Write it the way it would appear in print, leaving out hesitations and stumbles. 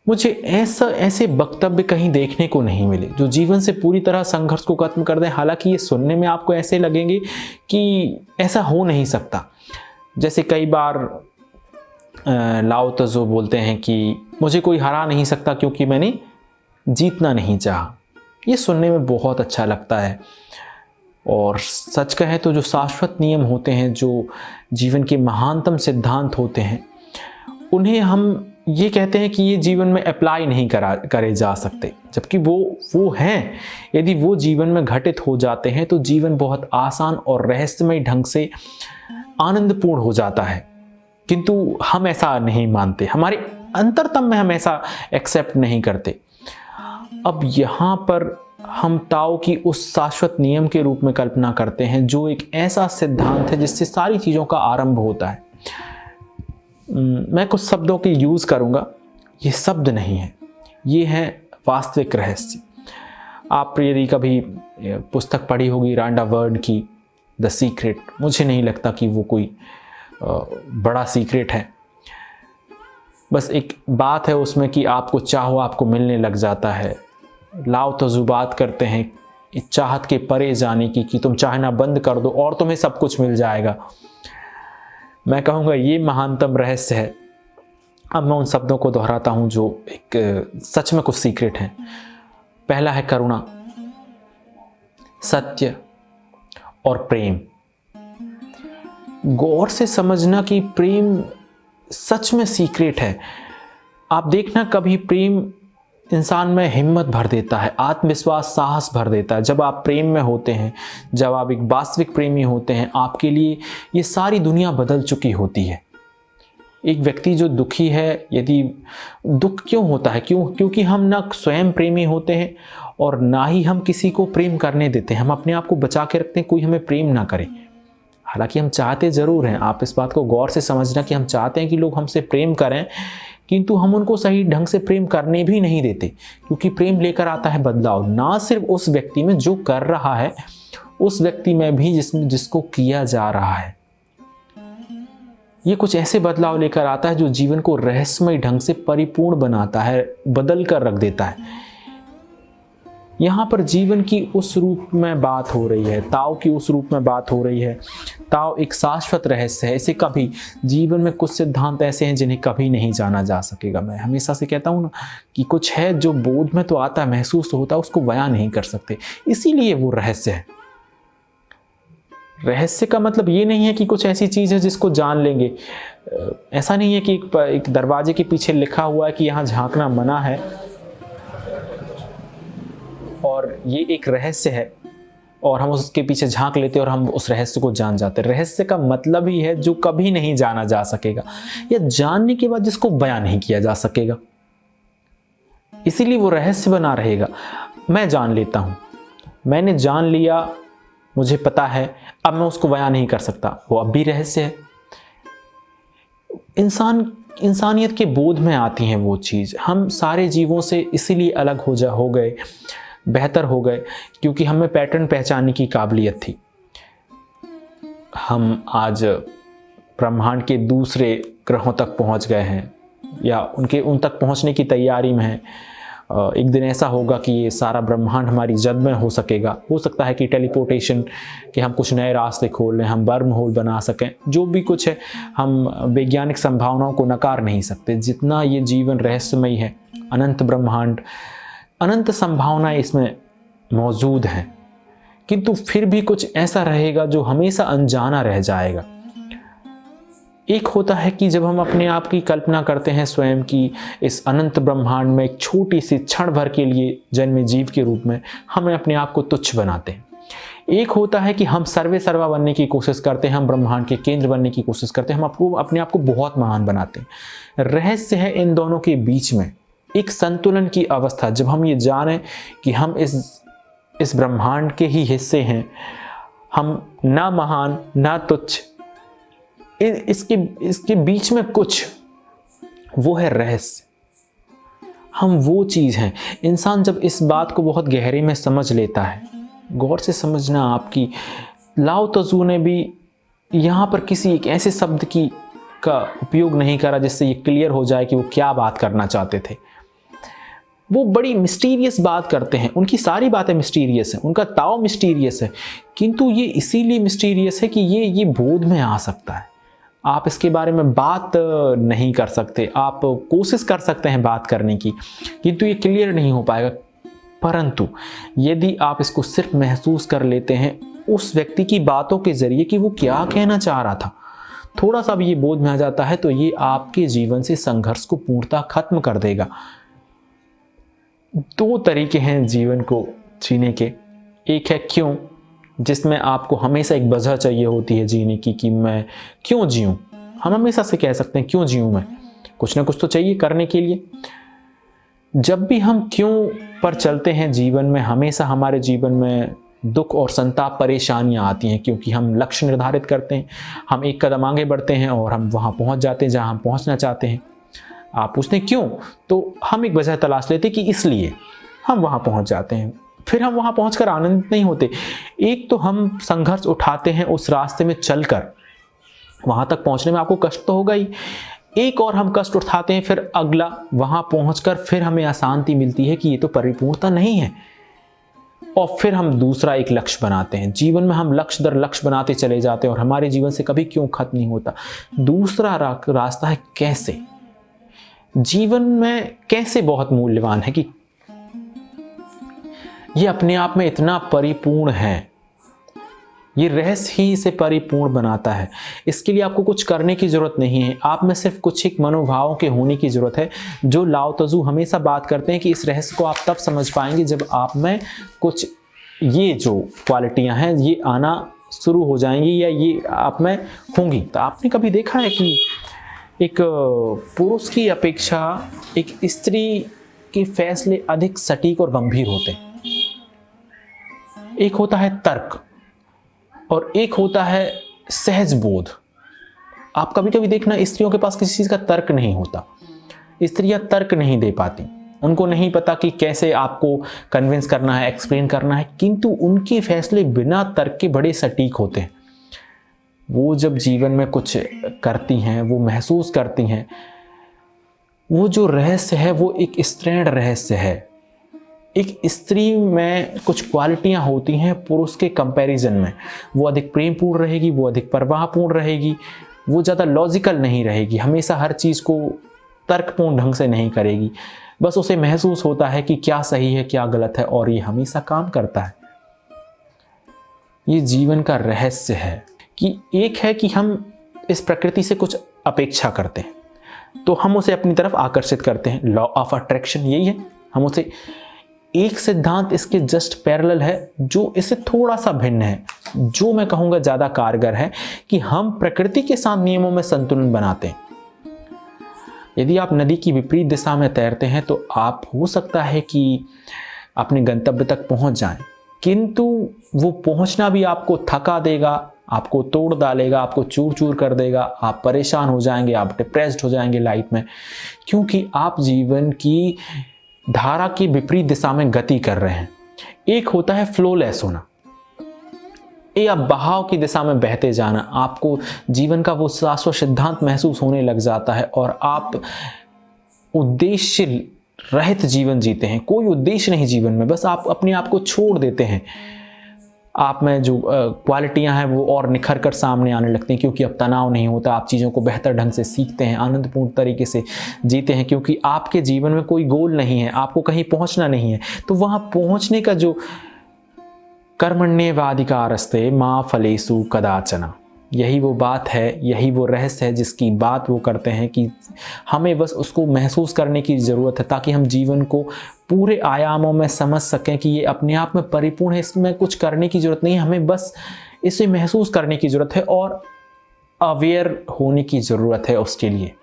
मुझे ऐसे वक्तव्य कहीं देखने को नहीं मिले जो जीवन से पूरी तरह संघर्ष को खत्म कर दें। हालांकि ये सुनने में आपको ऐसे लगेंगे कि ऐसा हो नहीं सकता। जैसे कई बार लाओ त्सो बोलते हैं कि मुझे कोई हरा नहीं सकता क्योंकि मैंने जीतना नहीं चाहा। ये सुनने में बहुत अच्छा लगता है। और सच कहें तो जो शाश्वत नियम होते हैं, जो जीवन के महानतम सिद्धांत होते हैं, उन्हें हम ये कहते हैं कि ये जीवन में अप्लाई नहीं करे जा सकते, जबकि वो हैं। यदि वो जीवन में घटित हो जाते हैं तो जीवन बहुत आसान और रहस्यमय ढंग से आनंदपूर्ण हो जाता है। किंतु हम ऐसा नहीं मानते, हमारे अंतरतम में हम ऐसा एक्सेप्ट नहीं करते। अब यहाँ पर हम ताओ की उस शाश्वत नियम के रूप में कल्पना करते हैं जो एक ऐसा सिद्धांत है जिससे सारी चीज़ों का आरंभ होता है। मैं कुछ शब्दों के यूज़ करूँगा, ये शब्द नहीं है, ये है वास्तविक रहस्य। आप यदि कभी पुस्तक पढ़ी होगी रांडा वर्ड की द सीक्रेट, मुझे नहीं लगता कि वो कोई बड़ा सीक्रेट है। बस एक बात है उसमें कि आपको चाहो आपको मिलने लग जाता है। लाओ त्सो बात करते हैं इस चाहत के परे जाने की कि तुम चाहना बंद कर दो और तुम्हें सब कुछ मिल जाएगा। मैं कहूँगा ये महानतम रहस्य है। अब मैं उन शब्दों को दोहराता हूँ जो एक सच में कुछ सीक्रेट हैं। पहला है करुणा, सत्य और प्रेम। गौर से समझना कि प्रेम सच में सीक्रेट है। आप देखना, कभी प्रेम इंसान में हिम्मत भर देता है, आत्मविश्वास, साहस भर देता है। जब आप प्रेम में होते हैं, जब आप एक वास्तविक प्रेमी होते हैं, आपके लिए ये सारी दुनिया बदल चुकी होती है। एक व्यक्ति जो दुखी है, यदि दुख क्यों होता है, क्योंकि हम ना स्वयं प्रेमी होते हैं और ना ही हम किसी को प्रेम करने देते हैं। हम अपने आप को बचा के रखते हैं कोई हमें प्रेम ना करे। हालांकि हम चाहते ज़रूर हैं, आप इस बात को गौर से समझना कि हम चाहते हैं कि लोग हमसे प्रेम करें, किंतु हम उनको सही ढंग से प्रेम करने भी नहीं देते, क्योंकि प्रेम लेकर आता है बदलाव, ना सिर्फ उस व्यक्ति में जो कर रहा है, उस व्यक्ति में भी जिसको किया जा रहा है। ये कुछ ऐसे बदलाव लेकर आता है जो जीवन को रहस्यमय ढंग से परिपूर्ण बनाता है, बदल कर रख देता है। यहाँ पर जीवन की उस रूप में बात हो रही है, ताओ की उस रूप में बात हो रही है। ताओ एक शाश्वत रहस्य है। इसे कभी जीवन में कुछ सिद्धांत ऐसे हैं जिन्हें कभी नहीं जाना जा सकेगा। मैं हमेशा से कहता हूँ ना कि कुछ है जो बोध में तो आता है, महसूस होता है, उसको बयां नहीं कर सकते, इसीलिए वो रहस्य है। रहस्य का मतलब ये नहीं है कि कुछ ऐसी चीज़ है जिसको जान लेंगे। ऐसा नहीं है कि एक दरवाजे के पीछे लिखा हुआ है कि यहाँ झांकना मना है और ये एक रहस्य है और हम उसके पीछे झांक लेते और हम उस रहस्य को जान जाते। रहस्य का मतलब ही है जो कभी नहीं जाना जा सकेगा, या जानने के बाद जिसको बयां नहीं किया जा सकेगा, इसीलिए वो रहस्य बना रहेगा। मैं जान लेता हूं, मैंने जान लिया, मुझे पता है, अब मैं उसको बयां नहीं कर सकता, वो अब भी रहस्य है। इंसानियत के बोध में आती है वो चीज़। हम सारे जीवों से इसीलिए अलग हो गए, बेहतर हो गए, क्योंकि हमें पैटर्न पहचानने की काबिलियत थी। हम आज ब्रह्मांड के दूसरे ग्रहों तक पहुंच गए हैं या उन तक पहुंचने की तैयारी में हैं। एक दिन ऐसा होगा कि ये सारा ब्रह्मांड हमारी जद में हो सकेगा। हो सकता है कि टेलीपोर्टेशन के हम कुछ नए रास्ते खोल लें, हम वर्म होल बना सकें, जो भी कुछ है, हम वैज्ञानिक संभावनाओं को नकार नहीं सकते। जितना ये जीवन रहस्यमय है, अनंत ब्रह्मांड, अनंत संभावनाएं इसमें मौजूद हैं, किंतु फिर भी कुछ ऐसा रहेगा जो हमेशा अनजाना रह जाएगा। एक होता है कि जब हम अपने आप की कल्पना करते हैं स्वयं की इस अनंत ब्रह्मांड में एक छोटी सी क्षण भर के लिए जन्मे जीव के रूप में, हमें अपने आप को तुच्छ बनाते हैं। एक होता है कि हम सर्वे सर्वा बनने की कोशिश करते हैं, हम ब्रह्मांड के केंद्र बनने की कोशिश करते हैं, हम अपने आप को बहुत महान बनाते हैं। रहस्य है इन दोनों के बीच में एक संतुलन की अवस्था। जब हम ये जानें कि हम इस ब्रह्मांड के ही हिस्से हैं, हम ना महान ना तुच्छ, इसके बीच में कुछ, वो है रहस्य। हम वो चीज़ हैं। इंसान जब इस बात को बहुत गहरे में समझ लेता है, गौर से समझना आपकी, लाओ त्सो ने भी यहाँ पर किसी एक ऐसे शब्द का उपयोग नहीं करा जिससे ये क्लियर हो जाए कि वो क्या बात करना चाहते थे। वो बड़ी मिस्टीरियस बात करते हैं, उनकी सारी बातें मिस्टीरियस हैं, उनका ताव मिस्टीरियस है, किंतु ये इसीलिए मिस्टीरियस है कि ये बोध में आ सकता है। आप इसके बारे में बात नहीं कर सकते, आप कोशिश कर सकते हैं बात करने की, किंतु ये क्लियर नहीं हो पाएगा। परंतु यदि आप इसको सिर्फ महसूस कर लेते हैं उस व्यक्ति की बातों के जरिए कि वो क्या कहना चाह रहा था, थोड़ा सा भी ये बोध में आ जाता है, तो ये आपके जीवन से संघर्ष को पूर्णतः खत्म कर देगा। 2 तरीके हैं जीवन को जीने के। एक है क्यों, जिसमें आपको हमेशा एक वजह चाहिए होती है जीने की कि मैं क्यों जीऊं। हम हमेशा से कह सकते हैं क्यों जीऊं मैं, कुछ ना कुछ तो चाहिए करने के लिए। जब भी हम क्यों पर चलते हैं जीवन में, हमेशा हमारे जीवन में दुख और संताप परेशानियां आती हैं, क्योंकि हम लक्ष्य निर्धारित करते हैं, हम एक कदम आगे बढ़ते हैं और हम वहां पहुंच जाते हैं जहां हम पहुंचना चाहते हैं। आप पूछते हैं क्यों, तो हम एक वजह तलाश लेते हैं कि इसलिए हम वहां पहुंच जाते हैं। फिर हम वहां पहुंचकर आनंदित नहीं होते। एक तो हम संघर्ष उठाते हैं उस रास्ते में चलकर, वहां तक पहुंचने में आपको कष्ट तो होगा ही, एक और हम कष्ट उठाते हैं, फिर अगला वहां पहुंचकर फिर हमें अशांति मिलती है कि ये तो परिपूर्णता नहीं है, और फिर हम दूसरा एक लक्ष्य बनाते हैं। जीवन में हम लक्ष्य दर लक्ष्य बनाते चले जाते हैं और हमारे जीवन से कभी क्यों खत्म नहीं होता। दूसरा रास्ता है कैसे। जीवन में कैसे बहुत मूल्यवान है कि ये अपने आप में इतना परिपूर्ण है, ये रहस्य ही इसे परिपूर्ण बनाता है। इसके लिए आपको कुछ करने की जरूरत नहीं है, आप में सिर्फ कुछ एक मनोभावों के होने की जरूरत है। जो लाओ त्जू हमेशा बात करते हैं कि इस रहस्य को आप तब समझ पाएंगे जब आप में कुछ ये जो क्वालिटियां हैं ये आना शुरू हो जाएंगी या ये आप में होंगी। तो आपने कभी देखा है कि एक पुरुष की अपेक्षा एक स्त्री के फैसले अधिक सटीक और गंभीर होते हैं। एक होता है तर्क और एक होता है सहज बोध। आप कभी कभी देखना स्त्रियों के पास किसी चीज का तर्क नहीं होता, स्त्रियां तर्क नहीं दे पाती, उनको नहीं पता कि कैसे आपको कन्विंस करना है, एक्सप्लेन करना है, किंतु उनके फैसले बिना तर्क के बड़े सटीक होते हैं। वो जब जीवन में कुछ करती हैं, वो महसूस करती हैं, वो जो रहस्य है वो एक स्त्रीण रहस्य है। एक स्त्री में कुछ क्वालिटियां होती हैं पुरुष के कंपैरिजन में। वो अधिक प्रेमपूर्ण रहेगी, वो अधिक परवाहपूर्ण रहेगी, वो ज़्यादा लॉजिकल नहीं रहेगी, हमेशा हर चीज़ को तर्कपूर्ण ढंग से नहीं करेगी। बस उसे महसूस होता है कि क्या सही है क्या गलत है, और ये हमेशा काम करता है। ये जीवन का रहस्य है कि एक है कि हम इस प्रकृति से कुछ अपेक्षा करते हैं तो हम उसे अपनी तरफ आकर्षित करते हैं। लॉ ऑफ अट्रैक्शन यही है। हम उसे, एक सिद्धांत इसके जस्ट पैरेलल है जो इससे थोड़ा सा भिन्न है, जो मैं कहूँगा ज़्यादा कारगर है, कि हम प्रकृति के साथ नियमों में संतुलन बनाते हैं। यदि आप नदी की विपरीत दिशा में तैरते हैं तो आप हो सकता है कि अपने गंतव्य तक पहुंच जाएं, किंतु वो पहुंचना भी आपको थका देगा, आपको तोड़ डालेगा, आपको चूर चूर कर देगा, आप परेशान हो जाएंगे, आप डिप्रेस्ड हो जाएंगे लाइफ में, क्योंकि आप जीवन की धारा की विपरीत दिशा में गति कर रहे हैं। एक होता है फ्लोलेस होना, ये आप बहाव की दिशा में बहते जाना, आपको जीवन का वो शाश्वत सिद्धांत महसूस होने लग जाता है और आप उद्देश्य रहित जीवन जीते हैं। कोई उद्देश्य नहीं जीवन में, बस आप अपने आप को छोड़ देते हैं। आप में जो क्वालिटियां हैं वो और निखर कर सामने आने लगती हैं, क्योंकि अब तनाव नहीं होता, आप चीज़ों को बेहतर ढंग से सीखते हैं, आनंदपूर्ण तरीके से जीते हैं, क्योंकि आपके जीवन में कोई गोल नहीं है, आपको कहीं पहुंचना नहीं है। तो वहां पहुंचने का जो कर्मण्येवाधिकारस्ते मा फलेषु कदाचन, यही वो बात है, यही वो रहस्य है जिसकी बात वो करते हैं कि हमें बस उसको महसूस करने की ज़रूरत है, ताकि हम जीवन को पूरे आयामों में समझ सकें कि ये अपने आप में परिपूर्ण है, इसमें कुछ करने की ज़रूरत नहीं है, हमें बस इसे महसूस करने की ज़रूरत है और अवेयर होने की ज़रूरत है उसके लिए।